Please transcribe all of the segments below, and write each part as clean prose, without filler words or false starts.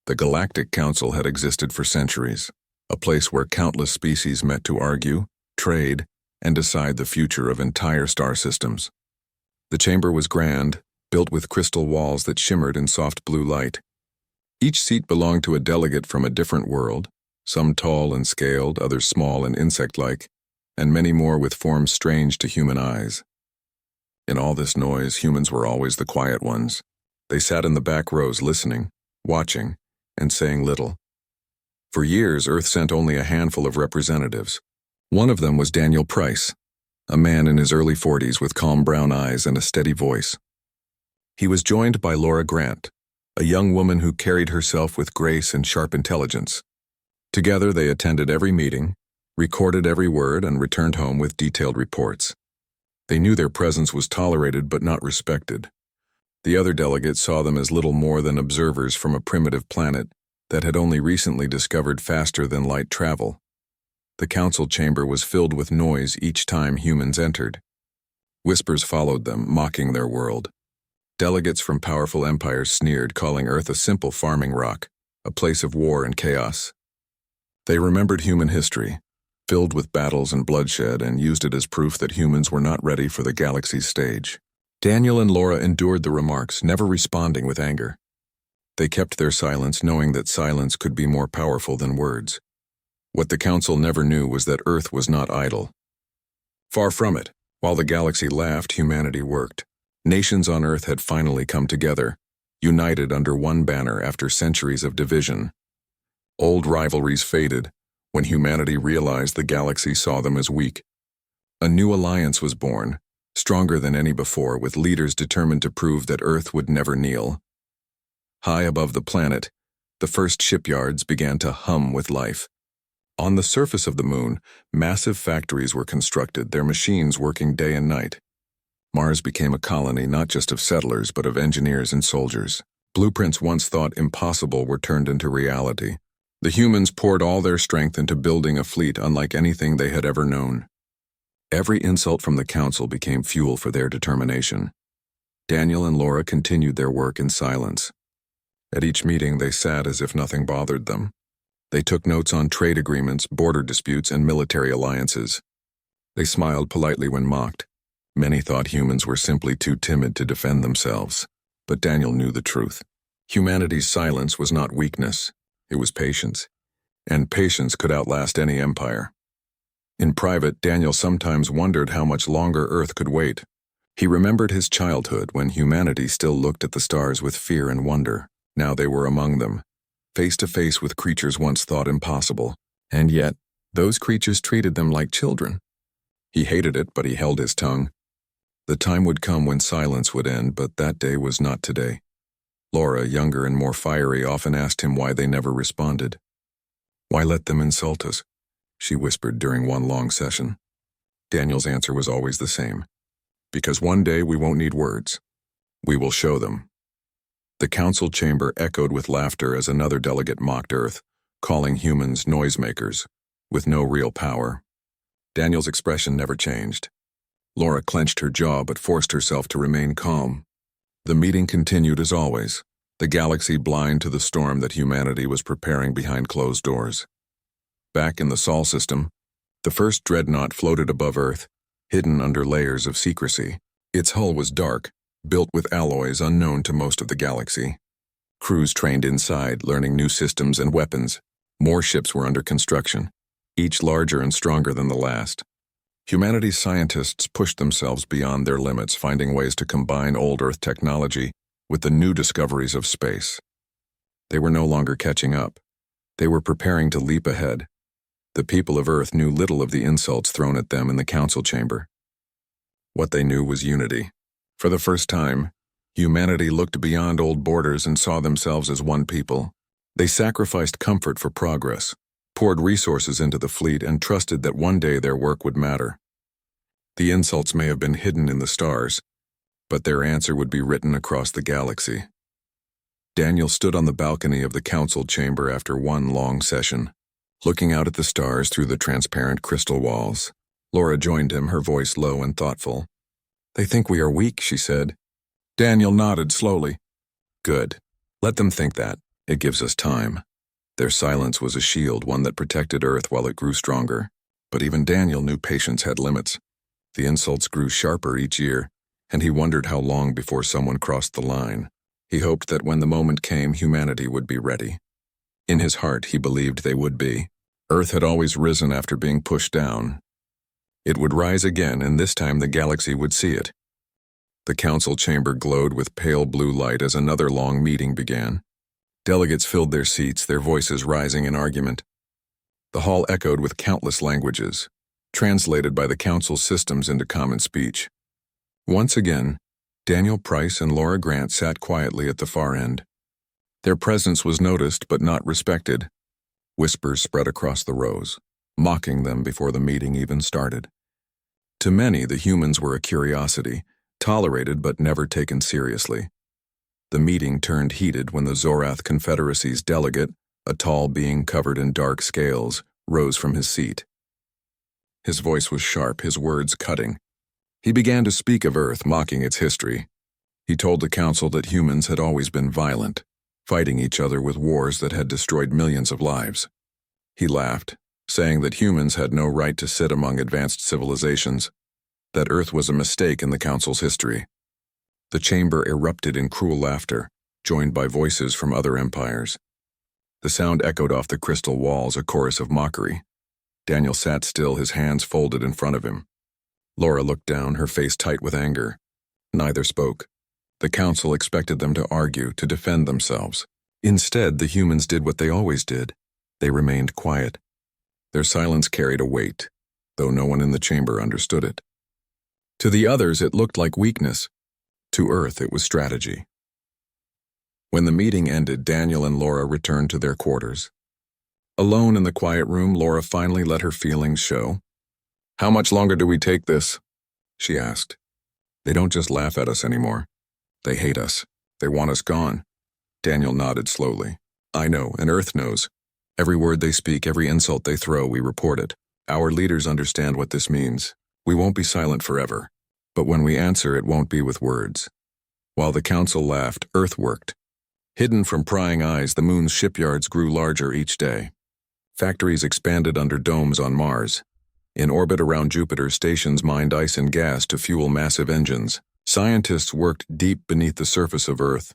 The Galactic Council had existed for centuries, a place where countless species met to argue, trade, and decide the future of entire star systems. The chamber was grand, built with crystal walls that shimmered in soft blue light. Each seat belonged to a delegate from a different world, some tall and scaled, others small and insect-like, and many more with forms strange to human eyes. In all this noise, humans were always the quiet ones. They sat in the back rows listening, watching, and saying little. For years, Earth sent only a handful of representatives. One of them was Daniel Price, a man in his early 40s with calm brown eyes and a steady voice. He was joined by Laura Grant, a young woman who carried herself with grace and sharp intelligence. Together, they attended every meeting, recorded every word, and returned home with detailed reports. They knew their presence was tolerated but not respected. The other delegates saw them as little more than observers from a primitive planet that had only recently discovered faster-than-light travel. The council chamber was filled with noise each time humans entered. Whispers followed them, mocking their world. Delegates from powerful empires sneered, calling Earth a simple farming rock, a place of war and chaos. They remembered human history, filled with battles and bloodshed, and used it as proof that humans were not ready for the galaxy's stage. Daniel and Laura endured the remarks, never responding with anger. They kept their silence, knowing that silence could be more powerful than words. What the council never knew was that Earth was not idle. Far from it. While the galaxy laughed, humanity worked. Nations on Earth had finally come together, united under one banner after centuries of division. Old rivalries faded when humanity realized the galaxy saw them as weak. A new alliance was born, stronger than any before, with leaders determined to prove that Earth would never kneel. High above the planet, the first shipyards began to hum with life. On the surface of the moon, massive factories were constructed, their machines working day and night. Mars became a colony not just of settlers but of engineers and soldiers. Blueprints once thought impossible were turned into reality. The humans poured all their strength into building a fleet unlike anything they had ever known. Every insult from the council became fuel for their determination. Daniel and Laura continued their work in silence. At each meeting, they sat as if nothing bothered them. They took notes on trade agreements, border disputes, and military alliances. They smiled politely when mocked. Many thought humans were simply too timid to defend themselves, but Daniel knew the truth. Humanity's silence was not weakness, it was patience, and patience could outlast any empire. In private, Daniel sometimes wondered how much longer Earth could wait. He remembered his childhood when humanity still looked at the stars with fear and wonder. Now they were among them, face to face with creatures once thought impossible, and yet those creatures treated them like children. He hated it, but he held his tongue. The time would come when silence would end, but that day was not today. Laura, younger and more fiery, often asked him why they never responded. "Why let them insult us?" she whispered during one long session. Daniel's answer was always the same. "Because one day we won't need words. We will show them." The council chamber echoed with laughter as another delegate mocked Earth, calling humans noisemakers, with no real power. Daniel's expression never changed. Laura clenched her jaw but forced herself to remain calm. The meeting continued as always, the galaxy blind to the storm that humanity was preparing behind closed doors. Back in the Sol system, the first dreadnought floated above Earth, hidden under layers of secrecy. Its hull was dark, built with alloys unknown to most of the galaxy. Crews trained inside, learning new systems and weapons. More ships were under construction, each larger and stronger than the last. Humanity's scientists pushed themselves beyond their limits, finding ways to combine old Earth technology with the new discoveries of space. They were no longer catching up. They were preparing to leap ahead. The people of Earth knew little of the insults thrown at them in the council chamber. What they knew was unity. For the first time, humanity looked beyond old borders and saw themselves as one people. They sacrificed comfort for progress, poured resources into the fleet, and trusted that one day their work would matter. The insults may have been hidden in the stars, but their answer would be written across the galaxy. Daniel stood on the balcony of the council chamber after one long session, looking out at the stars through the transparent crystal walls. Laura joined him, her voice low and thoughtful. "They think we are weak," she said. Daniel nodded slowly. "Good. Let them think that. It gives us time. Their silence was a shield, one that protected Earth while it grew stronger. But even Daniel knew patience had limits. The insults grew sharper each year, and he wondered how long before someone crossed the line. He hoped that when the moment came, humanity would be ready. In his heart, he believed they would be. Earth had always risen after being pushed down. It would rise again, and this time the galaxy would see it. The council chamber glowed with pale blue light as another long meeting began. Delegates filled their seats, their voices rising in argument. The hall echoed with countless languages, translated by the council's systems into common speech. Once again, Daniel Price and Laura Grant sat quietly at the far end. Their presence was noticed but not respected. Whispers spread across the rows, mocking them before the meeting even started. To many, the humans were a curiosity, tolerated but never taken seriously. The meeting turned heated when the Zorath Confederacy's delegate, a tall being covered in dark scales, rose from his seat. His voice was sharp, his words cutting. He began to speak of Earth, mocking its history. He told the council that humans had always been violent, fighting each other with wars that had destroyed millions of lives. He laughed, saying that humans had no right to sit among advanced civilizations, that Earth was a mistake in the council's history. The chamber erupted in cruel laughter, joined by voices from other empires. The sound echoed off the crystal walls, a chorus of mockery. Daniel sat still, his hands folded in front of him. Laura looked down, her face tight with anger. Neither spoke. The council expected them to argue, to defend themselves. Instead, the humans did what they always did. They remained quiet. Their silence carried a weight, though no one in the chamber understood it. To the others, it looked like weakness. To Earth, it was strategy. When the meeting ended, Daniel and Laura returned to their quarters. Alone in the quiet room, Laura finally let her feelings show. "How much longer do we take this?" she asked. "They don't just laugh at us anymore. They hate us. They want us gone." Daniel nodded slowly. "I know, and Earth knows. Every word they speak, every insult they throw, we report it. Our leaders understand what this means. We won't be silent forever. But when we answer, it won't be with words." While the council laughed, Earth worked. Hidden from prying eyes, the moon's shipyards grew larger each day. Factories expanded under domes on Mars. In orbit around Jupiter, stations mined ice and gas to fuel massive engines. Scientists worked deep beneath the surface of Earth,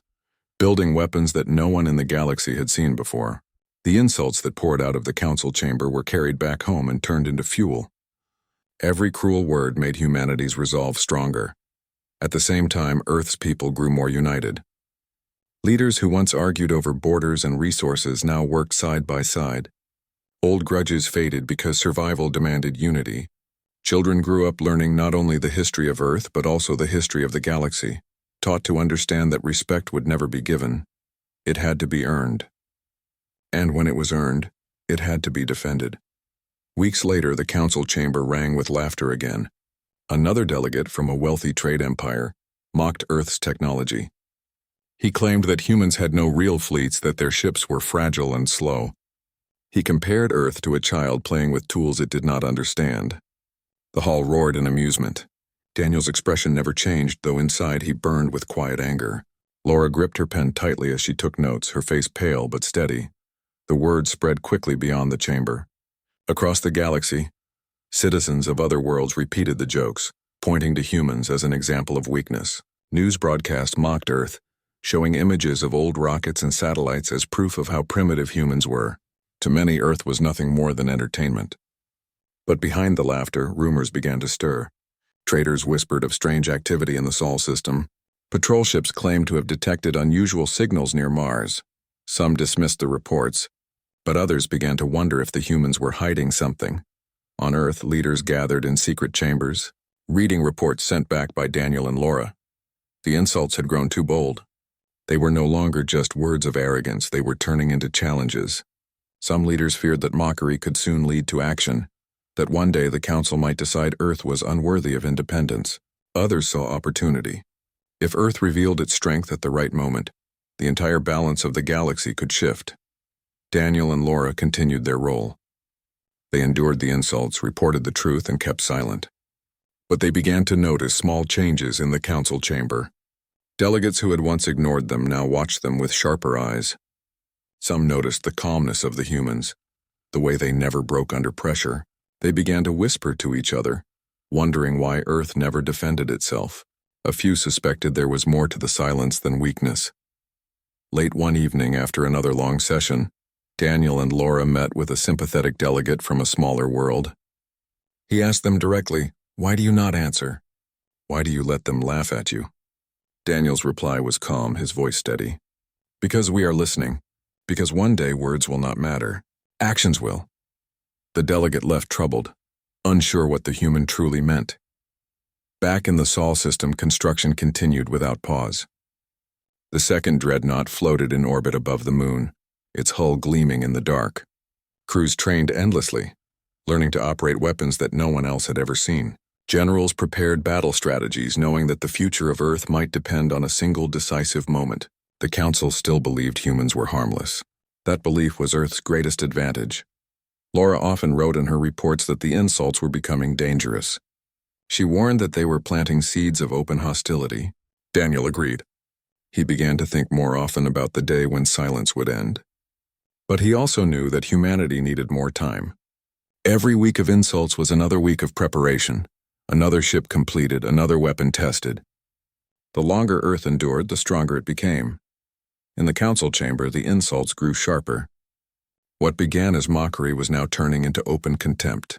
building weapons that no one in the galaxy had seen before. The insults that poured out of the council chamber were carried back home and turned into fuel. Every cruel word made humanity's resolve stronger. At the same time, Earth's people grew more united. Leaders who once argued over borders and resources now worked side by side. Old grudges faded because survival demanded unity. Children grew up learning not only the history of Earth but also the history of the galaxy, taught to understand that respect would never be given. It had to be earned. And when it was earned, it had to be defended. Weeks later, the council chamber rang with laughter again. Another delegate from a wealthy trade empire mocked Earth's technology. He claimed that humans had no real fleets, that their ships were fragile and slow. He compared Earth to a child playing with tools it did not understand. The hall roared in amusement. Daniel's expression never changed, though inside he burned with quiet anger. Laura gripped her pen tightly as she took notes, her face pale but steady. The words spread quickly beyond the chamber. Across the galaxy, citizens of other worlds repeated the jokes, pointing to humans as an example of weakness. News broadcasts mocked Earth, showing images of old rockets and satellites as proof of how primitive humans were. To many, Earth was nothing more than entertainment. But behind the laughter, rumors began to stir. Traders whispered of strange activity in the Sol system. Patrol ships claimed to have detected unusual signals near Mars. Some dismissed the reports, but others began to wonder if the humans were hiding something. On Earth, leaders gathered in secret chambers, reading reports sent back by Daniel and Laura. The insults had grown too bold. They were no longer just words of arrogance, they were turning into challenges. Some leaders feared that mockery could soon lead to action, that one day the council might decide Earth was unworthy of independence. Others saw opportunity. If Earth revealed its strength at the right moment, the entire balance of the galaxy could shift. Daniel and Laura continued their role. They endured the insults, reported the truth, and kept silent. But they began to notice small changes in the council chamber. Delegates who had once ignored them now watched them with sharper eyes. Some noticed the calmness of the humans, the way they never broke under pressure. They began to whisper to each other, wondering why Earth never defended itself. A few suspected there was more to the silence than weakness. Late one evening, after another long session, Daniel and Laura met with a sympathetic delegate from a smaller world. He asked them directly, "Why do you not answer? Why do you let them laugh at you?" Daniel's reply was calm, his voice steady. "Because we are listening. Because one day words will not matter. Actions will." The delegate left troubled, unsure what the human truly meant. Back in the Sol system, construction continued without pause. The second dreadnought floated in orbit above the moon, its hull gleaming in the dark. Crews trained endlessly, learning to operate weapons that no one else had ever seen. Generals prepared battle strategies, knowing that the future of Earth might depend on a single decisive moment. The Council still believed humans were harmless. That belief was Earth's greatest advantage. Laura often wrote in her reports that the insults were becoming dangerous. She warned that they were planting seeds of open hostility. Daniel agreed. He began to think more often about the day when silence would end. But he also knew that humanity needed more time. Every week of insults was another week of preparation, another ship completed, another weapon tested. The longer Earth endured, the stronger it became. In the council chamber, the insults grew sharper. What began as mockery was now turning into open contempt.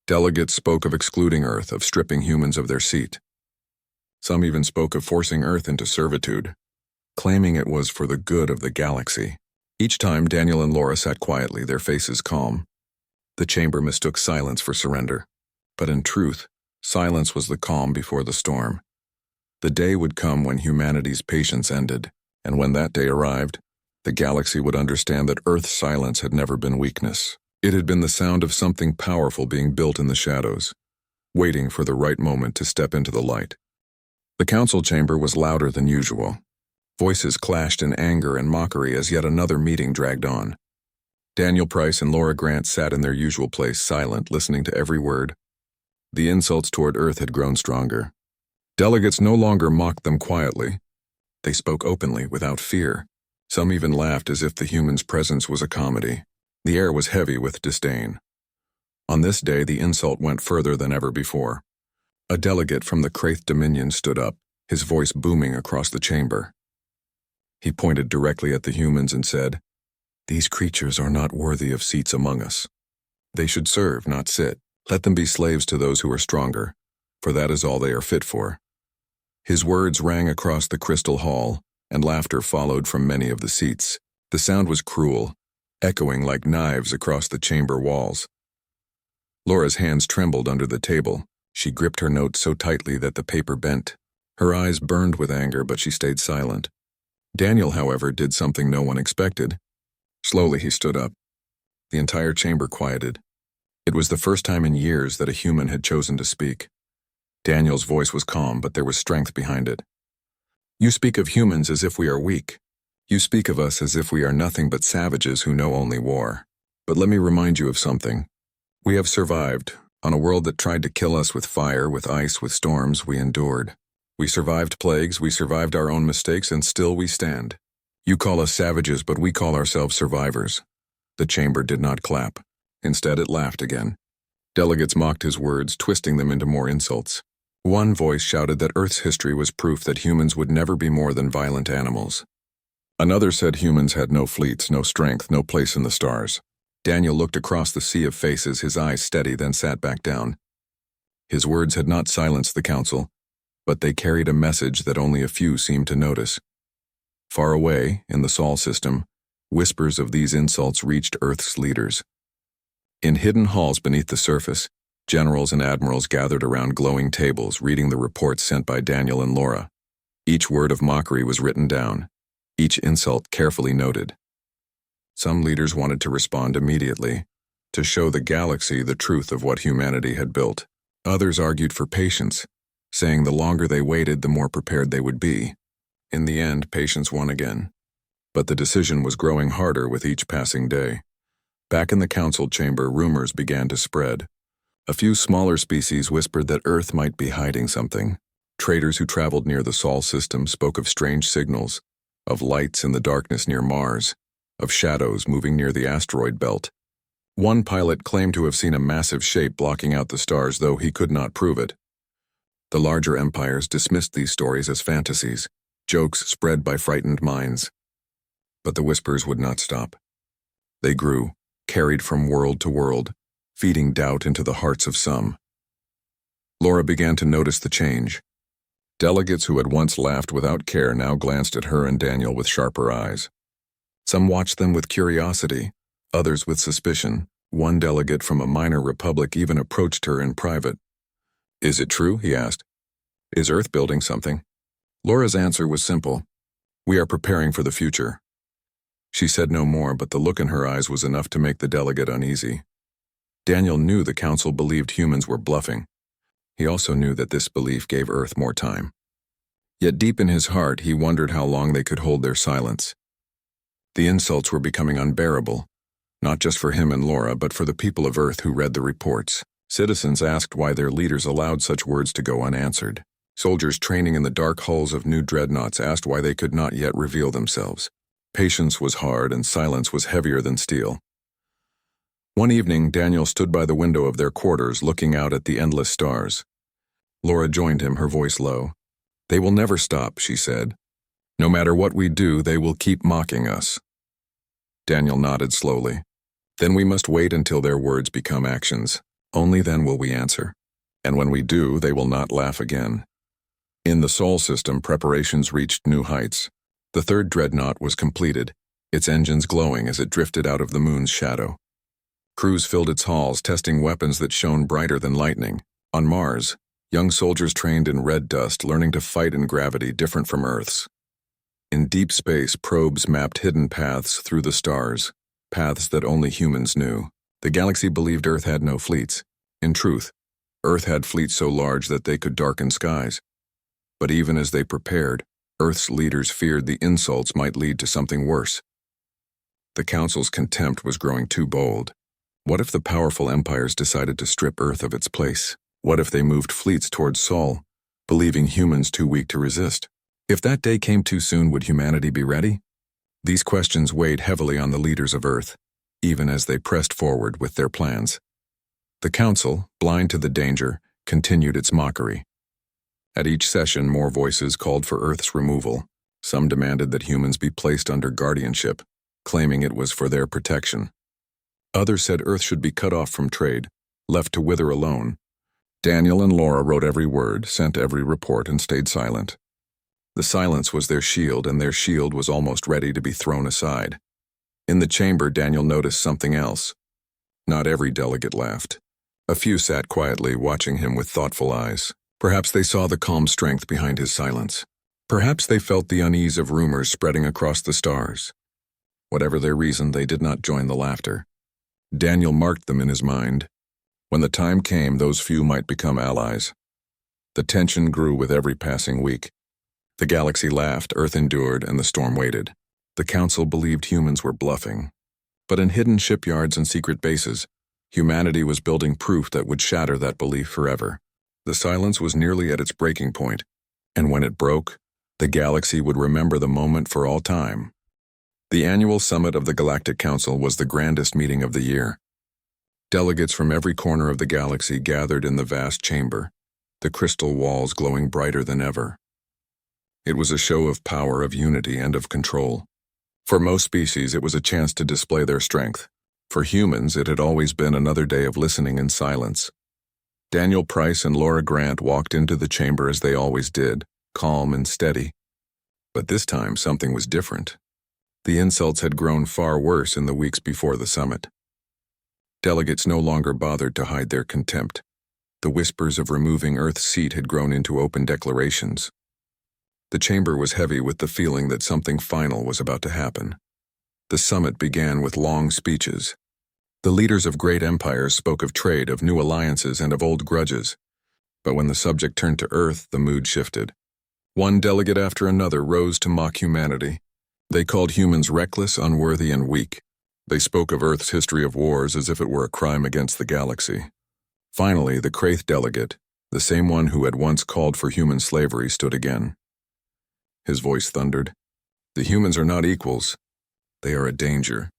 Delegates spoke of excluding Earth, of stripping humans of their seat. Some even spoke of forcing Earth into servitude, claiming it was for the good of the galaxy. Each time, Daniel and Laura sat quietly, their faces calm. The chamber mistook silence for surrender. But in truth, silence was the calm before the storm. The day would come when humanity's patience ended, and when that day arrived, the galaxy would understand that Earth's silence had never been weakness. It had been the sound of something powerful being built in the shadows, waiting for the right moment to step into the light. The council chamber was louder than usual. Voices clashed in anger and mockery as yet another meeting dragged on. Daniel Price and Laura Grant sat in their usual place, silent, listening to every word. The insults toward Earth had grown stronger. Delegates no longer mocked them quietly. They spoke openly, without fear. Some even laughed as if the human's presence was a comedy. The air was heavy with disdain. On this day, the insult went further than ever before. A delegate from the Kraith Dominion stood up, his voice booming across the chamber. He pointed directly at the humans and said, "These creatures are not worthy of seats among us. They should serve, not sit. Let them be slaves to those who are stronger, for that is all they are fit for." His words rang across the crystal hall, and laughter followed from many of the seats. The sound was cruel, echoing like knives across the chamber walls. Laura's hands trembled under the table. She gripped her notes so tightly that the paper bent. Her eyes burned with anger, but she stayed silent. Daniel, however, did something no one expected. Slowly he stood up. The entire chamber quieted. It was the first time in years that a human had chosen to speak. Daniel's voice was calm, but there was strength behind it. "You speak of humans as if we are weak. You speak of us as if we are nothing but savages who know only war. But let me remind you of something. We have survived. On a world that tried to kill us with fire, with ice, with storms, we endured. We survived plagues, we survived our own mistakes, and still we stand. You call us savages, but we call ourselves survivors." The chamber did not clap. Instead, it laughed again. Delegates mocked his words, twisting them into more insults. One voice shouted that Earth's history was proof that humans would never be more than violent animals. Another said humans had no fleets, no strength, no place in the stars. Daniel looked across the sea of faces, his eyes steady, then sat back down. His words had not silenced the council, but they carried a message that only a few seemed to notice. Far away, in the Sol system, whispers of these insults reached Earth's leaders. In hidden halls beneath the surface, generals and admirals gathered around glowing tables, reading the reports sent by Daniel and Laura. Each word of mockery was written down, each insult carefully noted. Some leaders wanted to respond immediately, to show the galaxy the truth of what humanity had built. Others argued for patience, saying the longer they waited, the more prepared they would be. In the end, patience won again. But the decision was growing harder with each passing day. Back in the council chamber, rumors began to spread. A few smaller species whispered that Earth might be hiding something. Traders who traveled near the Sol system spoke of strange signals, of lights in the darkness near Mars, of shadows moving near the asteroid belt. One pilot claimed to have seen a massive shape blocking out the stars, though he could not prove it. The larger empires dismissed these stories as fantasies, jokes spread by frightened minds. But the whispers would not stop. They grew, carried from world to world, feeding doubt into the hearts of some. Laura began to notice the change. Delegates who had once laughed without care now glanced at her and Daniel with sharper eyes. Some watched them with curiosity, others with suspicion. One delegate from a minor republic even approached her in private. "Is it true?" he asked. "Is Earth building something?" Laura's answer was simple. "We are preparing for the future." She said no more, but the look in her eyes was enough to make the delegate uneasy. Daniel knew the council believed humans were bluffing. He also knew that this belief gave Earth more time. Yet deep in his heart, he wondered how long they could hold their silence. The insults were becoming unbearable, not just for him and Laura, but for the people of Earth who read the reports. Citizens asked why their leaders allowed such words to go unanswered. Soldiers training in the dark hulls of new dreadnoughts asked why they could not yet reveal themselves. Patience was hard and silence was heavier than steel. One evening, Daniel stood by the window of their quarters looking out at the endless stars. Laura joined him, her voice low. "They will never stop," she said. "No matter what we do, they will keep mocking us." Daniel nodded slowly. "Then we must wait until their words become actions. Only then will we answer. And when we do, they will not laugh again." In the Sol system, preparations reached new heights. The third dreadnought was completed, its engines glowing as it drifted out of the moon's shadow. Crews filled its halls, testing weapons that shone brighter than lightning. On Mars, young soldiers trained in red dust, learning to fight in gravity different from Earth's. In deep space, probes mapped hidden paths through the stars, paths that only humans knew. The galaxy believed Earth had no fleets. In truth, Earth had fleets so large that they could darken skies. But even as they prepared, Earth's leaders feared the insults might lead to something worse. The Council's contempt was growing too bold. What if the powerful empires decided to strip Earth of its place? What if they moved fleets towards Sol, believing humans too weak to resist? If that day came too soon, would humanity be ready? These questions weighed heavily on the leaders of Earth, even as they pressed forward with their plans. The Council, blind to the danger, continued its mockery. At each session, more voices called for Earth's removal. Some demanded that humans be placed under guardianship, claiming it was for their protection. Others said Earth should be cut off from trade, left to wither alone. Daniel and Laura wrote every word, sent every report, and stayed silent. The silence was their shield, and their shield was almost ready to be thrown aside. In the chamber, Daniel noticed something else. Not every delegate laughed. A few sat quietly, watching him with thoughtful eyes. Perhaps they saw the calm strength behind his silence. Perhaps they felt the unease of rumors spreading across the stars. Whatever their reason, they did not join the laughter. Daniel marked them in his mind. When the time came, those few might become allies. The tension grew with every passing week. The galaxy laughed, Earth endured, and the storm waited. The Council believed humans were bluffing. But in hidden shipyards and secret bases, humanity was building proof that would shatter that belief forever. The silence was nearly at its breaking point, and when it broke, the galaxy would remember the moment for all time. The annual summit of the Galactic Council was the grandest meeting of the year. Delegates from every corner of the galaxy gathered in the vast chamber, the crystal walls glowing brighter than ever. It was a show of power, of unity, and of control. For most species, it was a chance to display their strength. For humans, it had always been another day of listening in silence. Daniel Price and Laura Grant walked into the chamber as they always did, calm and steady. But this time, something was different. The insults had grown far worse in the weeks before the summit. Delegates no longer bothered to hide their contempt. The whispers of removing Earth's seat had grown into open declarations. The chamber was heavy with the feeling that something final was about to happen. The summit began with long speeches. The leaders of great empires spoke of trade, of new alliances, and of old grudges. But when the subject turned to Earth, the mood shifted. One delegate after another rose to mock humanity. They called humans reckless, unworthy, and weak. They spoke of Earth's history of wars as if it were a crime against the galaxy. Finally, the Kraith delegate, the same one who had once called for human slavery, stood again. His voice thundered. "The humans are not equals. They are a danger.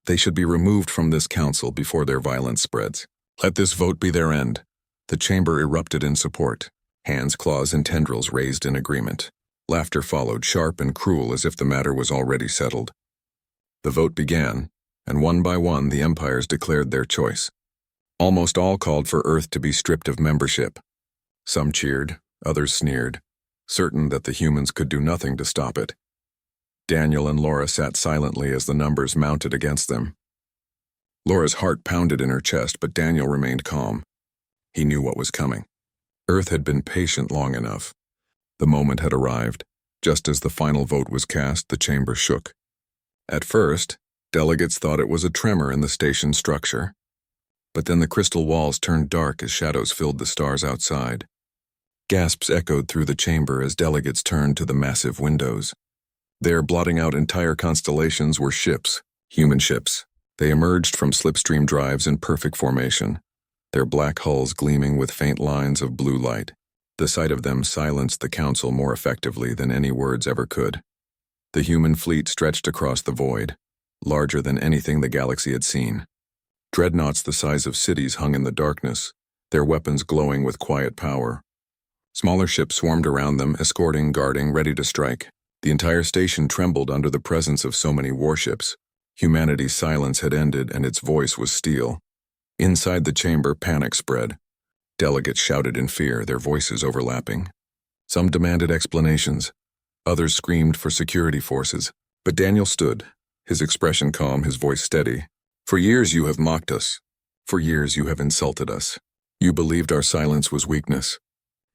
They should be removed from this council before their violence spreads. Let this vote be their end. The chamber erupted in support. Hands, claws, and tendrils raised in agreement. Laughter followed, sharp and cruel, as if the matter was already settled. The vote began, and one by one the empires declared their choice. Almost all called for Earth to be stripped of membership. Some cheered, others sneered, certain that the humans could do nothing to stop it. Daniel and Laura sat silently as the numbers mounted against them. Laura's heart pounded in her chest, but Daniel remained calm. He knew what was coming. Earth had been patient long enough. The moment had arrived. Just as the final vote was cast, the chamber shook. At first, delegates thought it was a tremor in the station structure. But then the crystal walls turned dark as shadows filled the stars outside. Gasps echoed through the chamber as delegates turned to the massive windows. There, blotting out entire constellations, were ships, human ships. They emerged from slipstream drives in perfect formation, their black hulls gleaming with faint lines of blue light. The sight of them silenced the council more effectively than any words ever could. The human fleet stretched across the void, larger than anything the galaxy had seen. Dreadnoughts the size of cities hung in the darkness, their weapons glowing with quiet power. Smaller ships swarmed around them, escorting, guarding, ready to strike. The entire station trembled under the presence of so many warships. Humanity's silence had ended, and its voice was steel. Inside the chamber, panic spread. Delegates shouted in fear, their voices overlapping. Some demanded explanations. Others screamed for security forces. But Daniel stood, his expression calm, his voice steady. For years you have mocked us. For years you have insulted us. You believed our silence was weakness.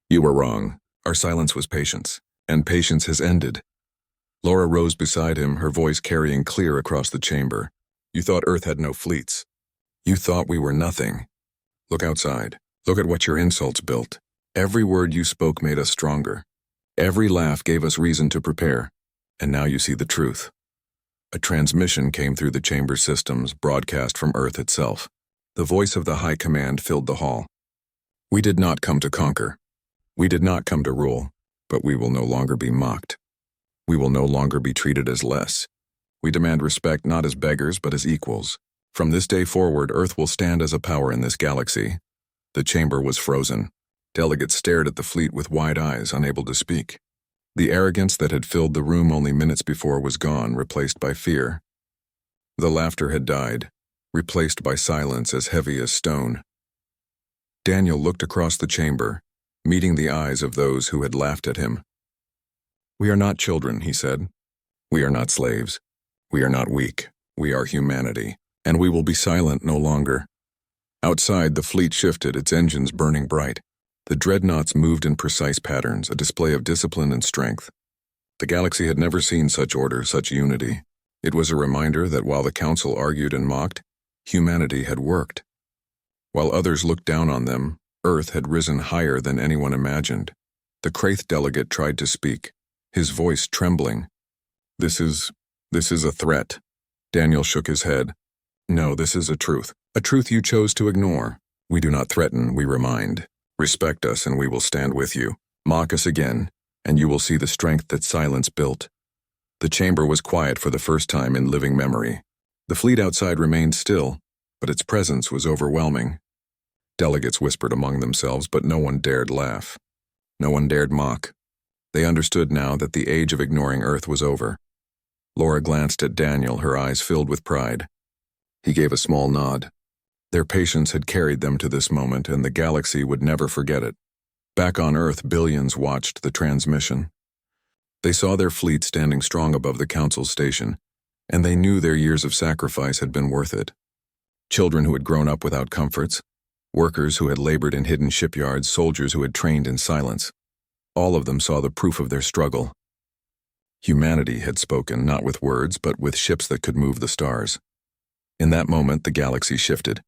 You were wrong. Our silence was patience, and patience has ended. Laura rose beside him, her voice carrying clear across the chamber. You thought Earth had no fleets. You thought we were nothing. Look outside. Look at what your insults built. Every word you spoke made us stronger. Every laugh gave us reason to prepare. And now you see the truth. A transmission came through the chamber systems, broadcast from Earth itself. The voice of the High Command filled the hall. We did not come to conquer. We did not come to rule, but we will no longer be mocked. We will no longer be treated as less. We demand respect not as beggars, but as equals. From this day forward, Earth will stand as a power in this galaxy. The chamber was frozen. Delegates stared at the fleet with wide eyes, unable to speak. The arrogance that had filled the room only minutes before was gone, replaced by fear. The laughter had died, replaced by silence as heavy as stone. Daniel looked across the chamber, meeting the eyes of those who had laughed at him. We are not children, he said. We are not slaves. We are not weak. We are humanity, and we will be silent no longer. Outside, the fleet shifted, its engines burning bright. The dreadnoughts moved in precise patterns, a display of discipline and strength. The galaxy had never seen such order, such unity. It was a reminder that while the council argued and mocked, humanity had worked. While others looked down on them, Earth had risen higher than anyone imagined. The Kraith delegate tried to speak, his voice trembling. This is a threat. Daniel shook his head. No, this is a truth you chose to ignore. We do not threaten, we remind. Respect us and we will stand with you. Mock us again, and you will see the strength that silence built. The chamber was quiet for the first time in living memory. The fleet outside remained still, but its presence was overwhelming. Delegates whispered among themselves, but no one dared laugh. No one dared mock. They understood now that the age of ignoring Earth was over. Laura glanced at Daniel, her eyes filled with pride. He gave a small nod. Their patience had carried them to this moment, and the galaxy would never forget it. Back on Earth, billions watched the transmission. They saw their fleet standing strong above the council's station, and they knew their years of sacrifice had been worth it. Children who had grown up without comforts, workers who had labored in hidden shipyards, soldiers who had trained in silence. All of them saw the proof of their struggle. Humanity had spoken, not with words, but with ships that could move the stars. In that moment, the galaxy shifted.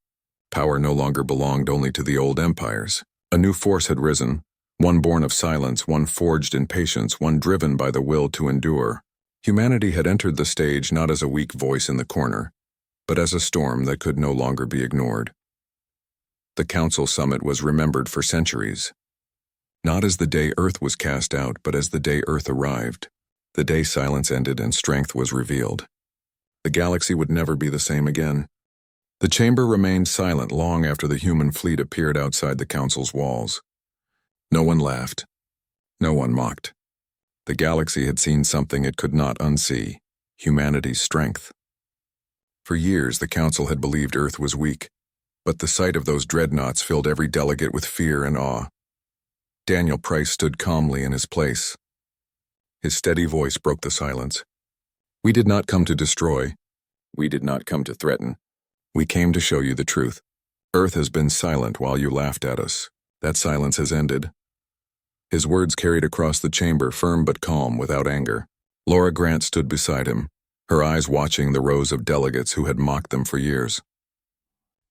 Power no longer belonged only to the old empires. A new force had risen, one born of silence, one forged in patience, one driven by the will to endure. Humanity had entered the stage not as a weak voice in the corner, but as a storm that could no longer be ignored. The Council Summit was remembered for centuries. Not as the day Earth was cast out, but as the day Earth arrived, the day silence ended and strength was revealed. The galaxy would never be the same again. The chamber remained silent long after the human fleet appeared outside the council's walls. No one laughed. No one mocked. The galaxy had seen something it could not unsee: humanity's strength. For years, the council had believed Earth was weak, but the sight of those dreadnoughts filled every delegate with fear and awe. Daniel Price stood calmly in his place. His steady voice broke the silence. "We did not come to destroy. We did not come to threaten. We came to show you the truth. Earth has been silent while you laughed at us. That silence has ended." His words carried across the chamber, firm but calm, without anger. Laura Grant stood beside him, her eyes watching the rows of delegates who had mocked them for years.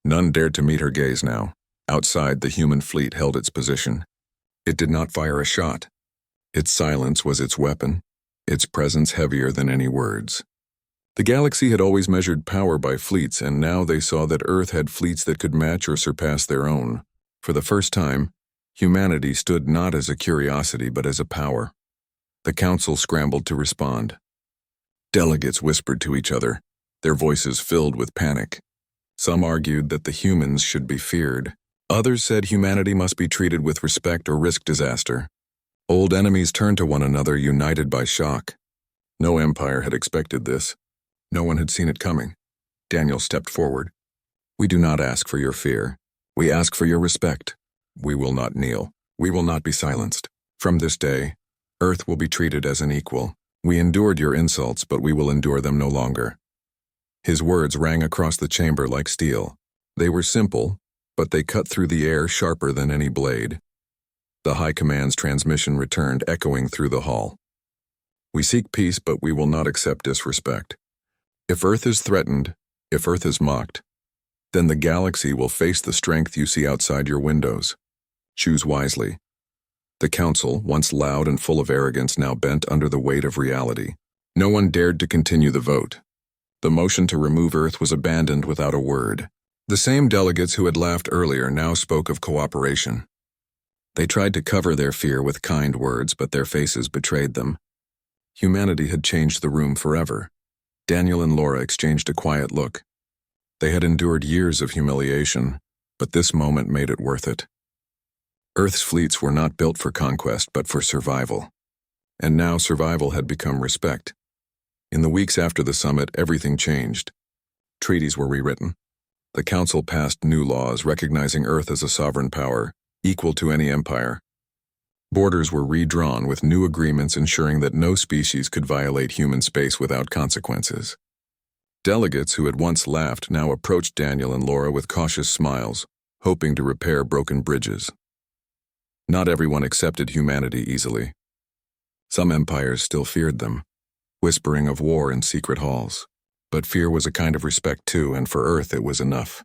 None dared to meet her gaze now. Outside, the human fleet held its position. It did not fire a shot. Its silence was its weapon, its presence heavier than any words. The galaxy had always measured power by fleets, and now they saw that Earth had fleets that could match or surpass their own. For the first time, humanity stood not as a curiosity but as a power. The council scrambled to respond. Delegates whispered to each other, their voices filled with panic. Some argued that the humans should be feared. Others said humanity must be treated with respect or risk disaster. Old enemies turned to one another, united by shock. No empire had expected this. No one had seen it coming. Daniel stepped forward. "We do not ask for your fear. We ask for your respect. We will not kneel. We will not be silenced. From this day, Earth will be treated as an equal. We endured your insults, but we will endure them no longer." His words rang across the chamber like steel. They were simple, but they cut through the air sharper than any blade. The High Command's transmission returned, echoing through the hall. "We seek peace, but we will not accept disrespect. If Earth is threatened, if Earth is mocked, then the galaxy will face the strength you see outside your windows. Choose wisely." The council, once loud and full of arrogance, now bent under the weight of reality. No one dared to continue the vote. The motion to remove Earth was abandoned without a word. The same delegates who had laughed earlier now spoke of cooperation. They tried to cover their fear with kind words, but their faces betrayed them. Humanity had changed the room forever. Daniel and Laura exchanged a quiet look. They had endured years of humiliation, but this moment made it worth it. Earth's fleets were not built for conquest, but for survival. And now survival had become respect. In the weeks after the summit, everything changed. Treaties were rewritten. The Council passed new laws recognizing Earth as a sovereign power, equal to any empire. Borders were redrawn with new agreements ensuring that no species could violate human space without consequences. Delegates who had once laughed now approached Daniel and Laura with cautious smiles, hoping to repair broken bridges. Not everyone accepted humanity easily. Some empires still feared them, whispering of war in secret halls. But fear was a kind of respect too, and for Earth it was enough.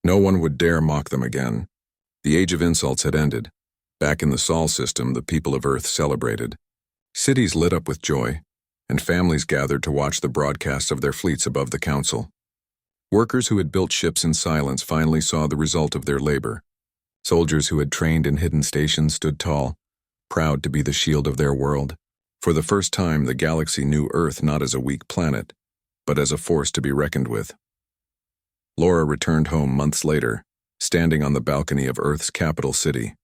No one would dare mock them again. The age of insults had ended. Back in the Sol system, the people of Earth celebrated. Cities lit up with joy, and families gathered to watch the broadcasts of their fleets above the Council. Workers who had built ships in silence finally saw the result of their labor. Soldiers who had trained in hidden stations stood tall, proud to be the shield of their world. For the first time, the galaxy knew Earth not as a weak planet, but as a force to be reckoned with. Laura returned home months later, standing on the balcony of Earth's capital city.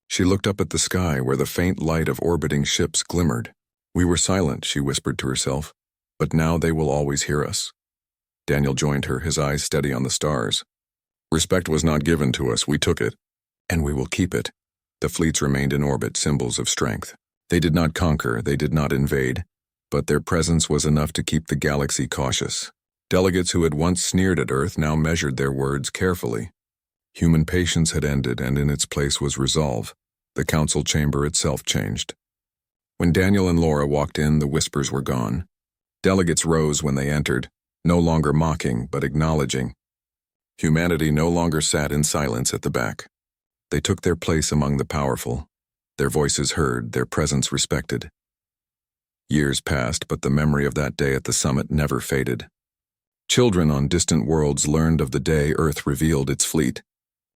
She looked up at the sky where the faint light of orbiting ships glimmered. "We were silent," she whispered to herself, "but now they will always hear us." Daniel joined her, his eyes steady on the stars. "Respect was not given to us, we took it, and we will keep it." The fleets remained in orbit, symbols of strength. They did not conquer, they did not invade, but their presence was enough to keep the galaxy cautious. Delegates who had once sneered at Earth now measured their words carefully. Human patience had ended, and in its place was resolve. The council chamber itself changed. When Daniel and Laura walked in, the whispers were gone. Delegates rose when they entered, no longer mocking, but acknowledging. Humanity no longer sat in silence at the back. They took their place among the powerful, their voices heard, their presence respected. Years passed, but the memory of that day at the summit never faded. Children on distant worlds learned of the day Earth revealed its fleet.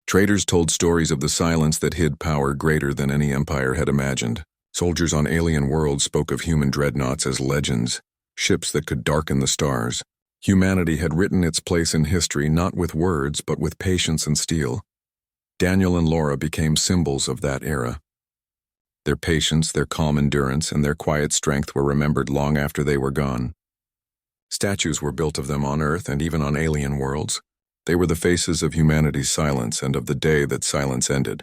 Traders told stories of the silence that hid power greater than any empire had imagined. Soldiers on alien worlds spoke of human dreadnoughts as legends, ships that could darken the stars. Humanity had written its place in history not with words but with patience and steel. Daniel and Laura became symbols of that era. Their patience, their calm endurance, and their quiet strength were remembered long after they were gone. Statues were built of them on Earth and even on alien worlds. They were the faces of humanity's silence and of the day that silence ended.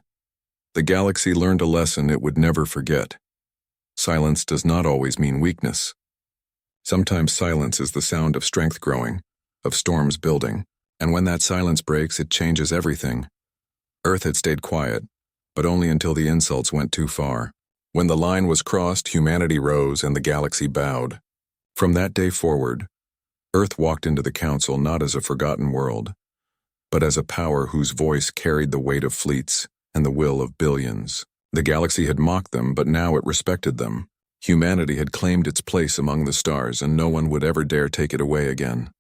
The galaxy learned a lesson it would never forget. Silence does not always mean weakness. Sometimes silence is the sound of strength growing, of storms building, and when that silence breaks, it changes everything. Earth had stayed quiet, but only until the insults went too far. When the line was crossed, humanity rose and the galaxy bowed. From that day forward, Earth walked into the Council not as a forgotten world, but as a power whose voice carried the weight of fleets and the will of billions. The galaxy had mocked them, but now it respected them. Humanity had claimed its place among the stars, and no one would ever dare take it away again.